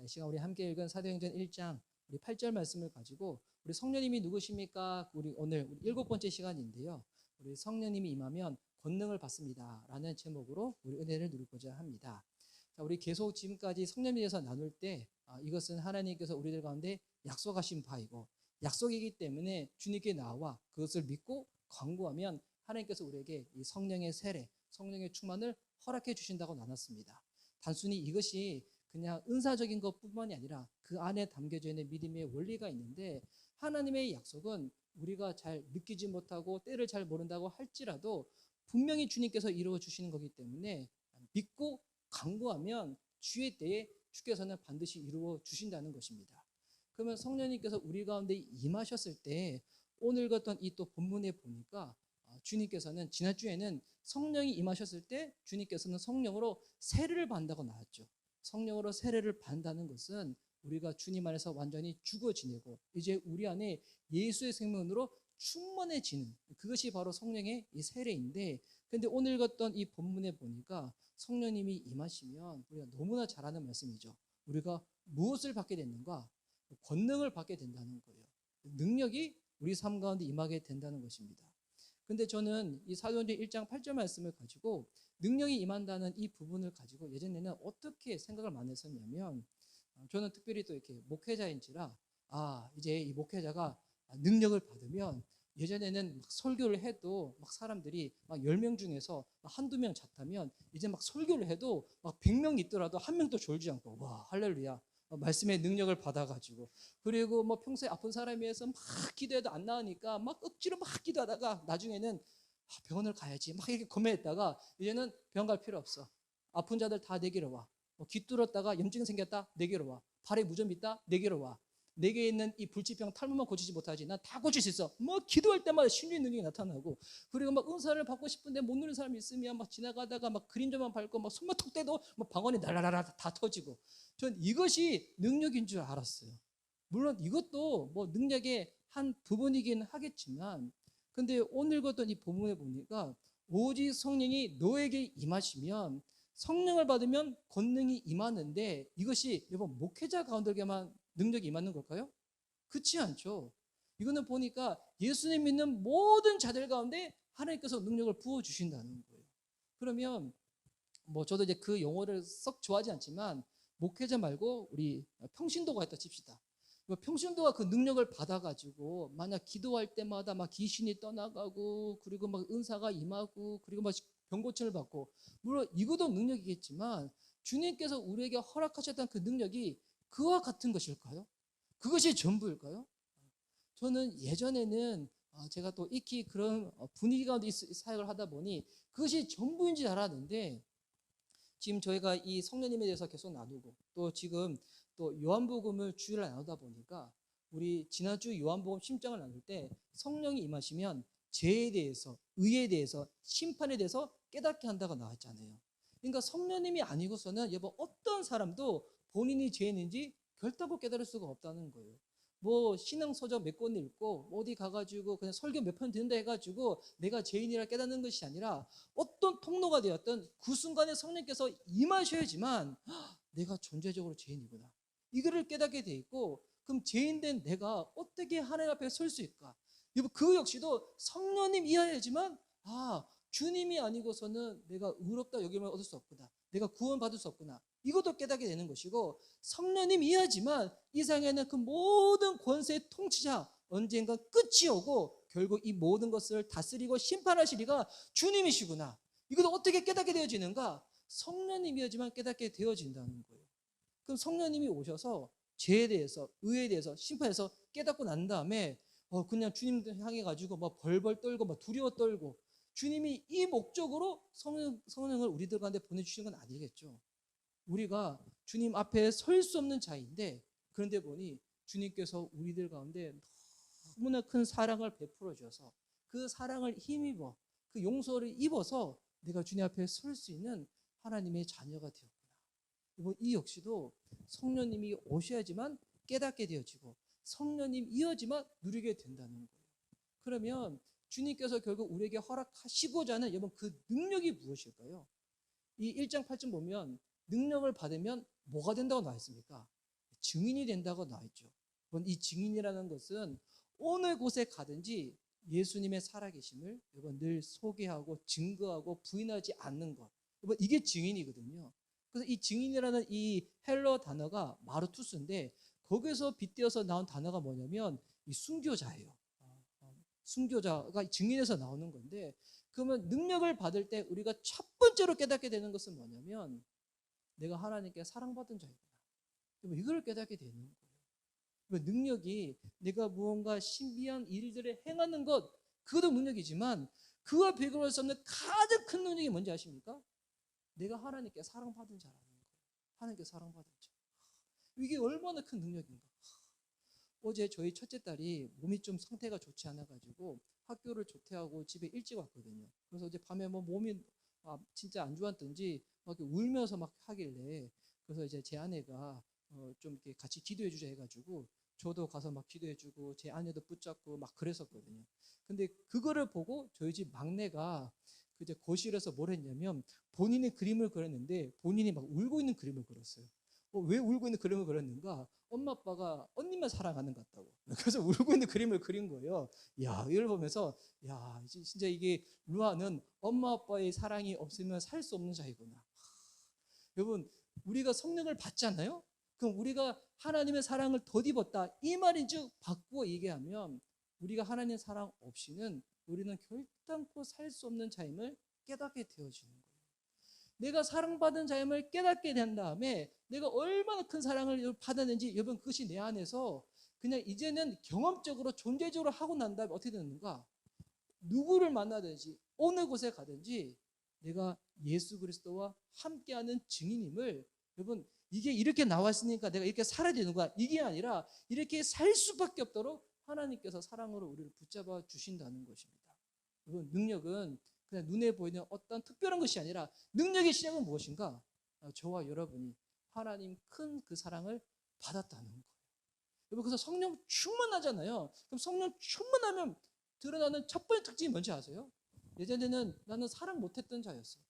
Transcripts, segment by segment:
이 시간 우리 함께 읽은 사도행전 1장 우리 8절 말씀을 가지고 우리 성령님이 누구십니까? 우리 오늘 일곱 번째 시간인데요. 우리 성령님이 임하면 권능을 받습니다 라는 제목으로 우리 은혜를 누리고자 합니다. 자, 우리 계속 지금까지 성령에 대해서 나눌 때 이것은 하나님께서 우리들 가운데 약속하신 바이고 약속이기 때문에 주님께 나와 그것을 믿고 간구하면 하나님께서 우리에게 이 성령의 세례, 성령의 충만을 허락해 주신다고 나눴습니다. 단순히 이것이 그냥 은사적인 것뿐만이 아니라 그 안에 담겨져 있는 믿음의 원리가 있는데 하나님의 약속은 우리가 잘 느끼지 못하고 때를 잘 모른다고 할지라도 분명히 주님께서 이루어 주시는 거기 때문에 믿고 간구하면 주의 때에 주께서는 반드시 이루어 주신다는 것입니다. 그러면 성령님께서 우리 가운데 임하셨을 때 오늘 같은 이 또 본문에 보니까 주님께서는 지난주에는 성령이 임하셨을 때 주님께서는 성령으로 세례를 받는다고 나왔죠. 성령으로 세례를 받는다는 것은 우리가 주님 안에서 완전히 죽어 지내고 이제 우리 안에 예수의 생명으로 충만해지는 그것이 바로 성령의 이 세례인데, 근데 오늘 같던 이 본문에 보니까 성령님이 임하시면 우리가 너무나 잘 아는 말씀이죠. 우리가 무엇을 받게 됐는가? 권능을 받게 된다는 거예요. 능력이 우리 삶 가운데 임하게 된다는 것입니다. 근데 저는 이 사도행전 1장 8절 말씀을 가지고 능력이 임한다는 이 부분을 가지고 예전에는 어떻게 생각을 많이 했었냐면, 저는 특별히 또 이렇게 목회자인지라 이제 이 목회자가 능력을 받으면 예전에는 막 설교를 해도 막 사람들이 막 10명 중에서 한두 명 잡다면 이제 막 설교를 해도 막 100명 있더라도 한 명도 졸지 않고 와 할렐루야 말씀의 능력을 받아가지고, 그리고 뭐 평소에 아픈 사람에 의해서 막 기도해도 안 나으니까 막 억지로 막 기도하다가 나중에는 병원을 가야지 막 이렇게 고민했다가 이제는 병원 갈 필요 없어. 아픈 자들 다 내게로 와. 귀 뚫었다가 염증 생겼다 내게로 와. 발에 무좀 있다 내게로 와. 내게 있는 이 불치병 탈모만 고치지 못하지 난 다 고칠 수 있어. 뭐 기도할 때마다 신유의 능력이 나타나고, 그리고 막 은사를 받고 싶은데 못 누리는 사람이 있으면 막 지나가다가 막 그림자만 밟고 막 손만 톡 떼도 막 방언이 날라라라 다 터지고, 전 이것이 능력인 줄 알았어요. 물론 이것도 뭐 능력의 한 부분이긴 하겠지만, 근데 오늘 봤던 이 본문에 보니까 오직 성령이 너에게 임하시면 성령을 받으면 권능이 임하는데, 이것이 여러분 목회자 가운데에게만 능력이 임하는 걸까요? 그렇지 않죠. 이거는 보니까 예수님 믿는 모든 자들 가운데 하나님께서 능력을 부어주신다는 거예요. 그러면 뭐 저도 이제 그 용어를 썩 좋아하지 않지만 목회자 말고 우리 평신도가 있다 칩시다. 평신도가 그 능력을 받아가지고 만약 기도할 때마다 막 귀신이 떠나가고 그리고 막 은사가 임하고 그리고 막 병고침을 받고, 물론 이것도 능력이겠지만 주님께서 우리에게 허락하셨던 그 능력이 그와 같은 것일까요? 그것이 전부일까요? 저는 예전에는 제가 또 익히 그런 분위기 가운데 사역을 하다 보니 그것이 전부인 줄 알았는데, 지금 저희가 이 성령님에 대해서 계속 나누고 또 지금 또 요한복음을 주일날 나누다 보니까 우리 지난주 요한복음 10장을 나눌 때 성령이 임하시면 죄에 대해서, 의에 대해서, 심판에 대해서 깨닫게 한다고 나왔잖아요. 그러니까 성령님이 아니고서는 여러분 어떤 사람도 본인이 죄인인지 결단코 깨달을 수가 없다는 거예요. 뭐 신앙서적 몇 권 읽고 어디 가가지고 그냥 설교 몇 편 듣는다 해가지고 내가 죄인이라 깨닫는 것이 아니라 어떤 통로가 되었든 그 순간에 성령께서 임하셔야지만 내가 존재적으로 죄인이구나 이거를 깨닫게 돼 있고, 그럼 죄인된 내가 어떻게 하나님 앞에 설 수 있을까? 그 역시도 성령님 이하야지만 주님이 아니고서는 내가 의롭다 여김을 얻을 수 없구나, 내가 구원받을 수 없구나, 이것도 깨닫게 되는 것이고, 성령님 이하지만 이 세상에는 그 모든 권세의 통치자 언젠가 끝이 오고 결국 이 모든 것을 다스리고 심판하시리가 주님이시구나, 이것도 어떻게 깨닫게 되어지는가? 성령님이야지만 깨닫게 되어진다는 거예요. 그럼 성령님이 오셔서 죄에 대해서, 의에 대해서, 심판에서 깨닫고 난 다음에 그냥 주님 향해 가지고 막 벌벌 떨고 막 두려워 떨고, 주님이 이 목적으로 성령을 우리들 가운데 보내주시는 건 아니겠죠. 우리가 주님 앞에 설 수 없는 자인데, 그런데 보니 주님께서 우리들 가운데 너무나 큰 사랑을 베풀어 주셔서 그 사랑을 힘입어 그 용서를 입어서 내가 주님 앞에 설 수 있는 하나님의 자녀가 되었구나. 이 역시도 성령님이 오셔야지만 깨닫게 되어지고 성령님 이어지만 누리게 된다는 거예요. 그러면 주님께서 결국 우리에게 허락하시고자 하는 여러분 그 능력이 무엇일까요? 이 1장 8절 보면 능력을 받으면 뭐가 된다고 나와 있습니까? 증인이 된다고 나와 있죠. 이 증인이라는 것은 어느 곳에 가든지 예수님의 살아계심을 여러분 늘 소개하고 증거하고 부인하지 않는 것. 여러분 이게 증인이거든요. 그래서 이 증인이라는 이 헬러 단어가 마르투스인데 거기서 빗대어서 나온 단어가 뭐냐면 이 순교자예요. 순교자가 증인에서 나오는 건데 그러면 능력을 받을 때 우리가 첫 번째로 깨닫게 되는 것은 뭐냐면 내가 하나님께 사랑받은 자이구나. 이걸 깨닫게 되는 거예요. 능력이 내가 무언가 신비한 일들을 행하는 것 그것도 능력이지만 그와 비교할 수 없는 가장 큰 능력이 뭔지 아십니까? 내가 하나님께 사랑받은 자라는 거예요. 하나님께 사랑받은 자. 이게 얼마나 큰 능력인가. 어제 저희 첫째 딸이 몸이 좀 상태가 좋지 않아가지고 학교를 조퇴하고 집에 일찍 왔거든요. 그래서 어제 밤에 뭐 몸이 진짜 안 좋았던지 막 울면서 막 하길래 그래서 이제 제 아내가 좀 이렇게 같이 기도해 주자 해가지고 저도 가서 막 기도해 주고 제 아내도 붙잡고 막 그랬었거든요. 근데 그거를 보고 저희 집 막내가 이제 거실에서 뭘 했냐면 본인의 그림을 그렸는데 본인이 막 울고 있는 그림을 그렸어요. 왜 울고 있는 그림을 그렸는가? 엄마 아빠가 언니만 사랑하는 것 같다고. 그래서 울고 있는 그림을 그린 거예요. 야, 이걸 보면서 야, 진짜 이게 루아는 엄마 아빠의 사랑이 없으면 살 수 없는 자이구나. 여러분, 우리가 성령을 받잖아요. 그럼 우리가 하나님의 사랑을 덧입었다. 이 말인즉 바꾸어 얘기하면 우리가 하나님의 사랑 없이는 우리는 결단코 살 수 없는 자임을 깨닫게 되어지는 거예요. 내가 사랑받은 자임을 깨닫게 된 다음에 내가 얼마나 큰 사랑을 받았는지 여러분 그것이 내 안에서 그냥 이제는 경험적으로 존재적으로 하고 난 다음에 어떻게 되는가? 누구를 만나든지 어느 곳에 가든지 내가 예수 그리스도와 함께하는 증인임을 여러분 이게 이렇게 나왔으니까 내가 이렇게 살아야 되는 거야. 이게 아니라 이렇게 살 수밖에 없도록 하나님께서 사랑으로 우리를 붙잡아 주신다는 것입니다. 여러분 능력은 그냥 눈에 보이는 어떤 특별한 것이 아니라 능력의 시작은 무엇인가? 저와 여러분이 하나님 큰 그 사랑을 받았다는 거예요. 여러분 그래서 성령 충만하잖아요. 그럼 성령 충만하면 드러나는 첫 번째 특징이 뭔지 아세요? 예전에는 나는 사랑 못했던 자였어.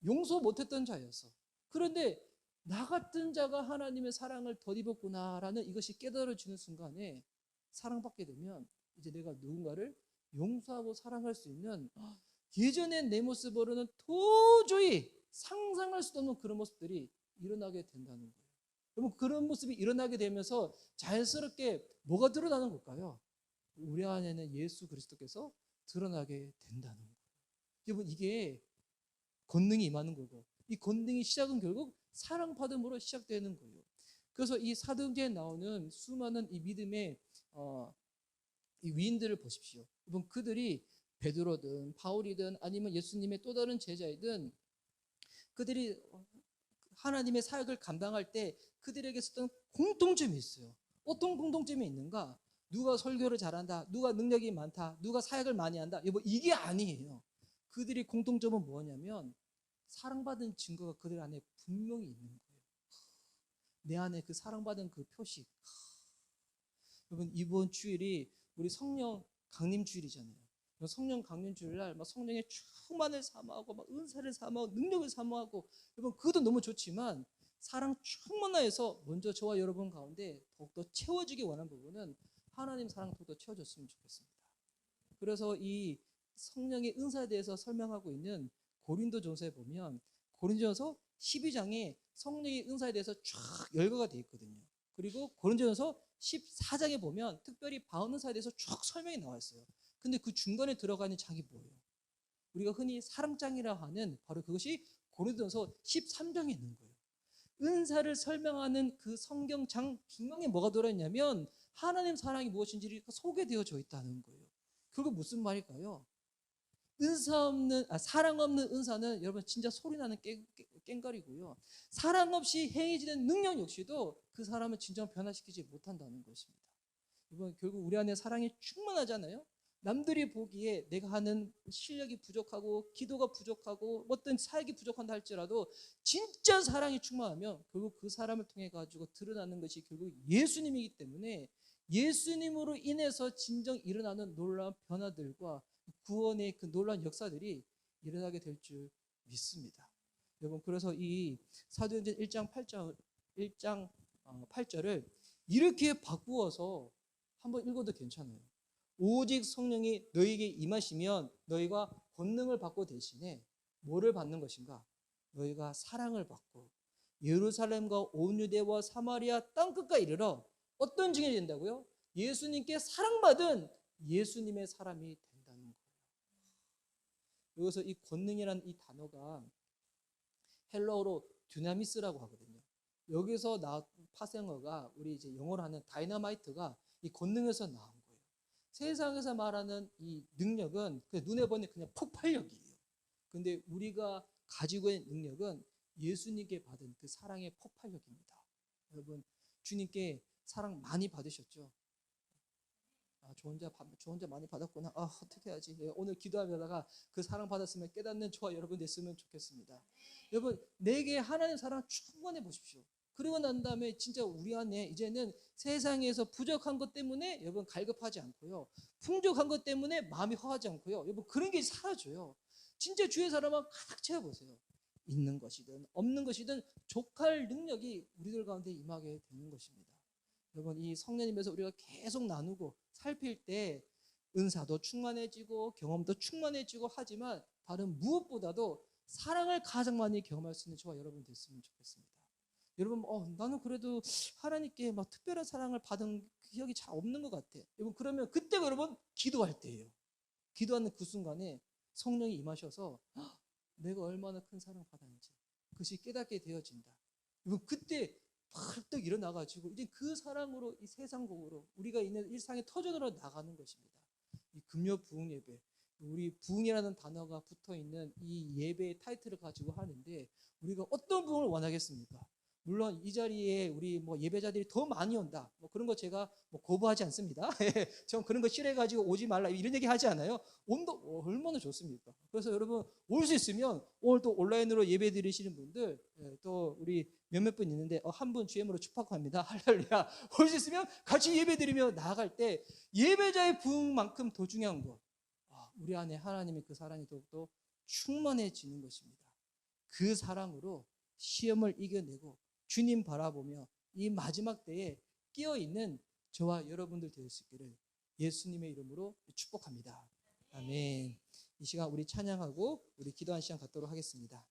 용서 못했던 자였어. 그런데 나 같은 자가 하나님의 사랑을 덧입었구나라는 이것이 깨달아지는 순간에 사랑받게 되면 이제 내가 누군가를 용서하고 사랑할 수 있는 예전의 내 모습으로는 도저히 상상할 수도 없는 그런 모습들이 일어나게 된다는 거예요. 여러분 그런 모습이 일어나게 되면서 자연스럽게 뭐가 드러나는 걸까요? 우리 안에는 예수 그리스도께서 드러나게 된다는 거예요. 여러분 이게 권능이 임하는 거고 이 권능의 시작은 결국 사랑받음으로 시작되는 거예요. 그래서 이 사도행전에 나오는 수많은 이 믿음의 이 위인들을 보십시오. 여러분 그들이 베드로든 바울이든 아니면 예수님의 또 다른 제자이든 그들이 하나님의 사역을 감당할 때 그들에게 있었던 공통점이 있어요. 어떤 공통점이 있는가? 누가 설교를 잘한다, 누가 능력이 많다, 누가 사역을 많이 한다. 여보 이게 아니에요. 그들이 공통점은 뭐냐면 사랑받은 증거가 그들 안에 분명히 있는 거예요. 내 안에 그 사랑받은 그 표식. 여러분 이번 주일이 우리 성령 강림 주일이잖아요. 성령 강림 주일날 막 성령의 충만을 사모하고 막 은사를 사모하고 능력을 사모하고 여러분 그것도 너무 좋지만 사랑 충만하여서 먼저 저와 여러분 가운데 더욱더 채워지기 원하는 부분은 하나님 사랑 더욱더 채워졌으면 좋겠습니다. 그래서 이 성령의 은사에 대해서 설명하고 있는 고린도전서에 보면 고린도전서 12장에 성령의 은사에 대해서 쫙 열거가 되어 있거든요. 그리고 고린도전서 14장에 보면 특별히 바울은사에 대해서 쭉 설명이 나와 있어요. 근데 그 중간에 들어가 있는 장이 뭐예요? 우리가 흔히 사랑장이라 하는 바로 그것이 고린도전서 13장에 있는 거예요. 은사를 설명하는 그 성경장 중앙에 뭐가 들어있냐면 하나님 사랑이 무엇인지 소개되어져 있다는 거예요. 그게 무슨 말일까요? 사랑 없는 은사는 여러분 진짜 소리나는 깽가리고요. 사랑 없이 행해지는 능력 역시도 그 사람을 진정 변화시키지 못한다는 것입니다. 여러분 결국 우리 안에 사랑이 충만하잖아요. 남들이 보기에 내가 하는 실력이 부족하고 기도가 부족하고 어떤 사역이 부족한다 할지라도 진짜 사랑이 충만하면 결국 그 사람을 통해 가지고 드러나는 것이 결국 예수님이기 때문에 예수님으로 인해서 진정 일어나는 놀라운 변화들과 구원의 그 놀라운 역사들이 일어나게 될 줄 믿습니다. 여러분 그래서 이 사도행전 1장 8절을 이렇게 바꾸어서 한번 읽어도 괜찮아요. 오직 성령이 너희에게 임하시면 너희가 권능을 받고 대신에 뭐를 받는 것인가? 너희가 사랑을 받고 예루살렘과 온 유대와 사마리아 땅끝까지 이르러 어떤 증인이 된다고요? 예수님께 사랑받은 예수님의 사람이 된다는 거예요. 여기서 이 권능이라는 이 단어가 헬라어로 듀나미스라고 하거든요. 여기서 파생어가 우리 이제 영어로 하는 다이너마이트가 이 권능에서 나온 거예요. 세상에서 말하는 이 능력은 눈에 보이는 그냥 폭발력이에요. 근데 우리가 가지고 있는 능력은 예수님께 받은 그 사랑의 폭발력입니다. 여러분, 주님께 사랑 많이 받으셨죠? 저 혼자 많이 받았구나. 어떻게 하지? 오늘 기도하다가 그 사랑 받았으면 깨닫는 저와 여러분 됐으면 좋겠습니다. 여러분, 내게 하나님 사랑 충만해 보십시오. 그리고 난 다음에 진짜 우리 안에 이제는 세상에서 부족한 것 때문에 여러분 갈급하지 않고요. 풍족한 것 때문에 마음이 허하지 않고요. 여러분 그런 게 사라져요. 진짜 주의 사람은 가득 채워보세요. 있는 것이든 없는 것이든 족할 능력이 우리들 가운데 임하게 되는 것입니다. 여러분 이 성령님에서 우리가 계속 나누고 살필 때 은사도 충만해지고 경험도 충만해지고 하지만 다른 무엇보다도 사랑을 가장 많이 경험할 수 있는 저와 여러분 됐으면 좋겠습니다. 여러분 나는 그래도 하나님께 막 특별한 사랑을 받은 기억이 잘 없는 것 같아. 여러분 그러면 그때가 여러분 기도할 때예요. 기도하는 그 순간에 성령이 임하셔서 내가 얼마나 큰 사랑을 받았는지 그것이 깨닫게 되어진다. 여러분 그때 벌떡 일어나가지고 이제 그 사랑으로 이 세상곡으로 우리가 있는 일상에 터져들어 나가는 것입니다. 이 금요 부흥 예배, 우리 부흥이라는 단어가 붙어있는 이 예배의 타이틀을 가지고 하는데 우리가 어떤 부흥을 원하겠습니까? 물론 이 자리에 우리 예배자들이 더 많이 온다. 그런 거 제가 거부하지 않습니다. 전 그런 거 싫어해가지고 오지 말라 이런 얘기 하지 않아요. 온도 얼마나 좋습니까? 그래서 여러분 올 수 있으면 오늘 또 온라인으로 예배 드리시는 분들 또 우리 몇몇 분 있는데 한 분 주임으로 축복합니다. 할렐루야. 올 수 있으면 같이 예배 드리며 나아갈 때 예배자의 부흥만큼 더 중요한 거 우리 안에 하나님의 그 사랑이 더욱더 충만해지는 것입니다. 그 사랑으로 시험을 이겨내고 주님 바라보며 이 마지막 때에 끼어있는 저와 여러분들 될 수 있기를 예수님의 이름으로 축복합니다. 아멘. 이 시간 우리 찬양하고 우리 기도하는 시간 갖도록 하겠습니다.